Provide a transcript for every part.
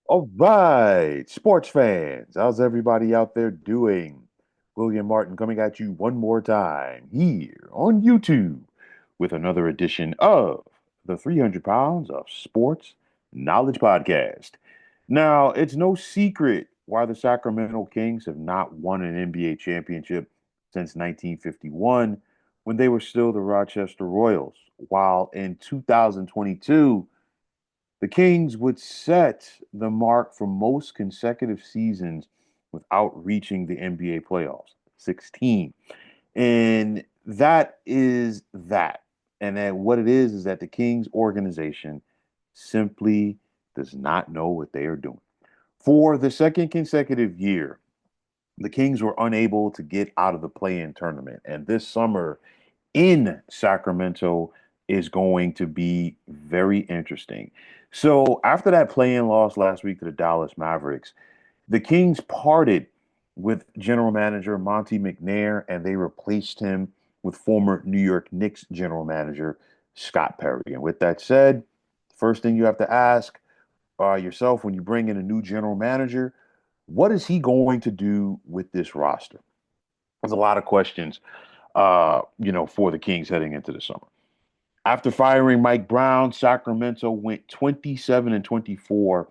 All right, sports fans, how's everybody out there doing? William Martin coming at you one more time here on YouTube with another edition of the 300 Pounds of Sports Knowledge Podcast. Now, it's no secret why the Sacramento Kings have not won an NBA championship since 1951 when they were still the Rochester Royals, while in 2022, the Kings would set the mark for most consecutive seasons without reaching the NBA playoffs, 16. And that is that. And that what it is that the Kings organization simply does not know what they are doing. For the second consecutive year, the Kings were unable to get out of the play-in tournament. And this summer, in Sacramento is going to be very interesting. So after that play-in loss last week to the Dallas Mavericks, the Kings parted with general manager Monty McNair and they replaced him with former New York Knicks general manager Scott Perry. And with that said, first thing you have to ask yourself when you bring in a new general manager, what is he going to do with this roster? There's a lot of questions for the Kings heading into the summer. After firing Mike Brown, Sacramento went 27 and 24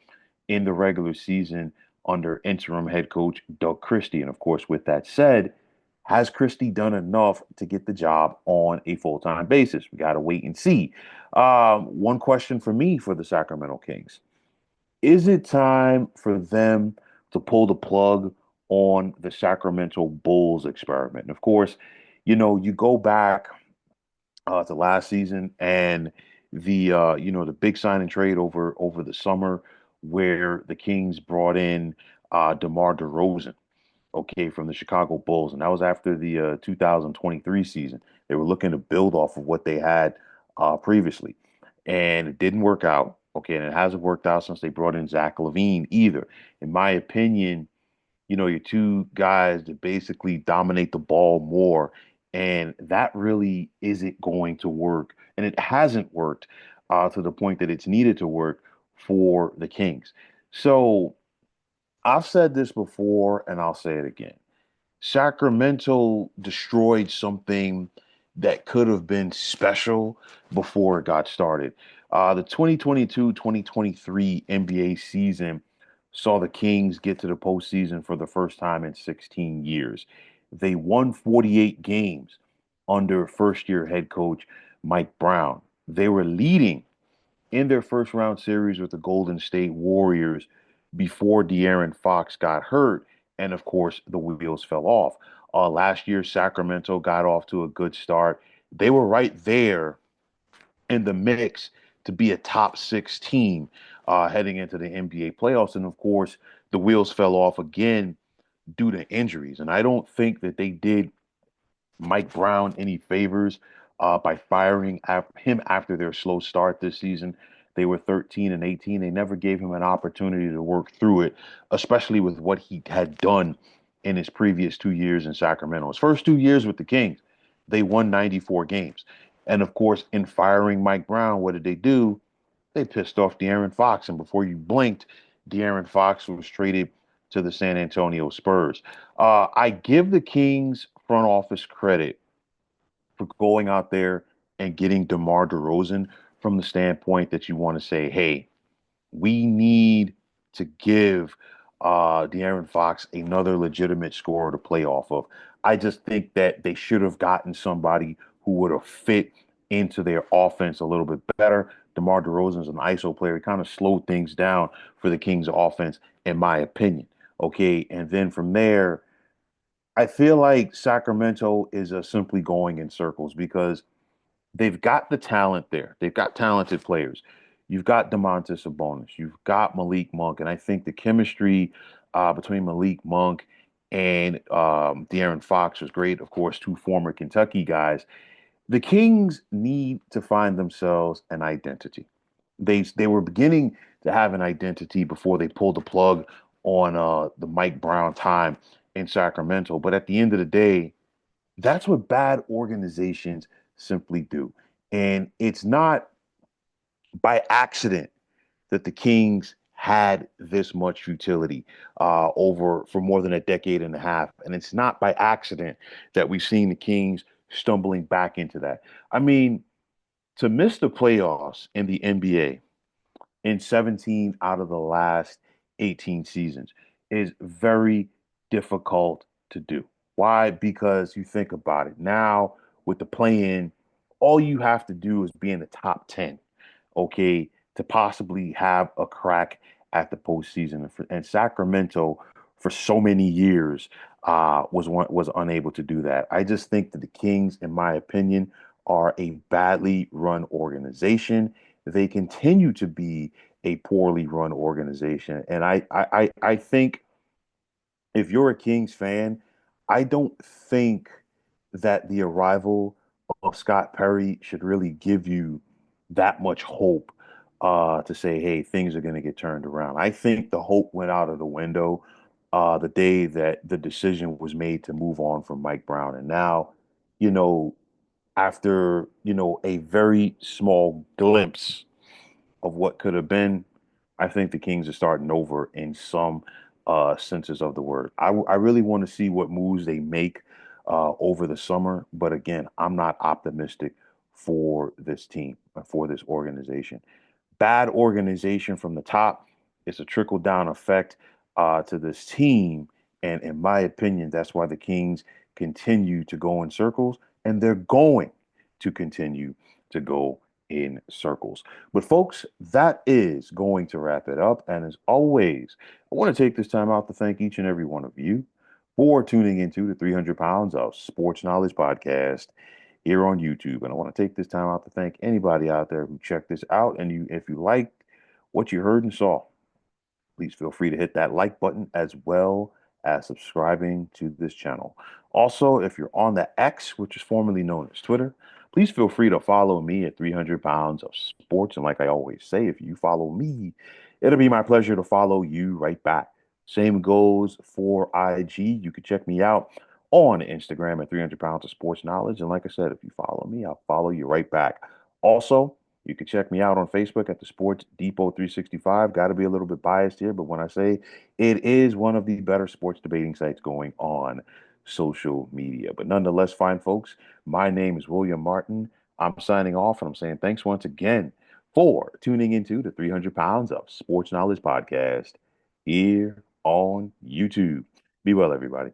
in the regular season under interim head coach Doug Christie. And of course, with that said, has Christie done enough to get the job on a full-time basis? We got to wait and see. One question for me for the Sacramento Kings. Is it time for them to pull the plug on the Sacramento Bulls experiment? And of course, you go back to last season and the big sign and trade over the summer where the Kings brought in DeMar DeRozan, okay, from the Chicago Bulls, and that was after the 2023 season. They were looking to build off of what they had previously, and it didn't work out. Okay, and it hasn't worked out since they brought in Zach LaVine either. In my opinion, your two guys that basically dominate the ball more. And that really isn't going to work. And it hasn't worked to the point that it's needed to work for the Kings. So I've said this before and I'll say it again. Sacramento destroyed something that could have been special before it got started. The 2022-2023 NBA season saw the Kings get to the postseason for the first time in 16 years. They won 48 games under first year head coach Mike Brown. They were leading in their first round series with the Golden State Warriors before De'Aaron Fox got hurt. And of course, the wheels fell off. Last year, Sacramento got off to a good start. They were right there in the mix to be a top six team heading into the NBA playoffs. And of course, the wheels fell off again due to injuries. And I don't think that they did Mike Brown any favors by firing him after their slow start this season. They were 13 and 18. They never gave him an opportunity to work through it, especially with what he had done in his previous 2 years in Sacramento. His first 2 years with the Kings, they won 94 games. And of course, in firing Mike Brown, what did they do? They pissed off De'Aaron Fox. And before you blinked, De'Aaron Fox was traded to the San Antonio Spurs. I give the Kings front office credit for going out there and getting DeMar DeRozan from the standpoint that you want to say, hey, we need to give De'Aaron Fox another legitimate scorer to play off of. I just think that they should have gotten somebody who would have fit into their offense a little bit better. DeMar DeRozan's an ISO player. He kind of slowed things down for the Kings offense, in my opinion. Okay, and then from there, I feel like Sacramento is simply going in circles because they've got the talent there. They've got talented players. You've got Domantas Sabonis. You've got Malik Monk, and I think the chemistry between Malik Monk and De'Aaron Fox was great. Of course, two former Kentucky guys. The Kings need to find themselves an identity. They were beginning to have an identity before they pulled the plug on the Mike Brown time in Sacramento. But at the end of the day, that's what bad organizations simply do. And it's not by accident that the Kings had this much futility over for more than a decade and a half. And it's not by accident that we've seen the Kings stumbling back into that. I mean, to miss the playoffs in the NBA in 17 out of the last 18 seasons is very difficult to do. Why? Because you think about it now with the play in, all you have to do is be in the top 10, okay, to possibly have a crack at the postseason. And Sacramento, for so many years, was unable to do that. I just think that the Kings, in my opinion, are a badly run organization. They continue to be a poorly run organization, and I think if you're a Kings fan, I don't think that the arrival of Scott Perry should really give you that much hope to say, hey, things are going to get turned around. I think the hope went out of the window the day that the decision was made to move on from Mike Brown. And now, you know, after, a very small glimpse of what could have been, I think the Kings are starting over in some senses of the word. I really want to see what moves they make over the summer, but again, I'm not optimistic for this team, for this organization. Bad organization from the top. It's a trickle down effect to this team, and in my opinion, that's why the Kings continue to go in circles, and they're going to continue to go in circles. But, folks, that is going to wrap it up. And as always, I want to take this time out to thank each and every one of you for tuning into the 300 Pounds of Sports Knowledge podcast here on YouTube. And I want to take this time out to thank anybody out there who checked this out. And if you liked what you heard and saw, please feel free to hit that like button as well as subscribing to this channel. Also, if you're on the X, which is formerly known as Twitter, please feel free to follow me at 300 Pounds of Sports. And like I always say, if you follow me, it'll be my pleasure to follow you right back. Same goes for IG. You can check me out on Instagram at 300 Pounds of Sports Knowledge. And like I said, if you follow me, I'll follow you right back. Also, you can check me out on Facebook at the Sports Depot 365. Got to be a little bit biased here, but when I say it is one of the better sports debating sites going on social media. But nonetheless, fine folks, my name is William Martin. I'm signing off and I'm saying thanks once again for tuning into the 300 Pounds of Sports Knowledge podcast here on YouTube. Be well, everybody.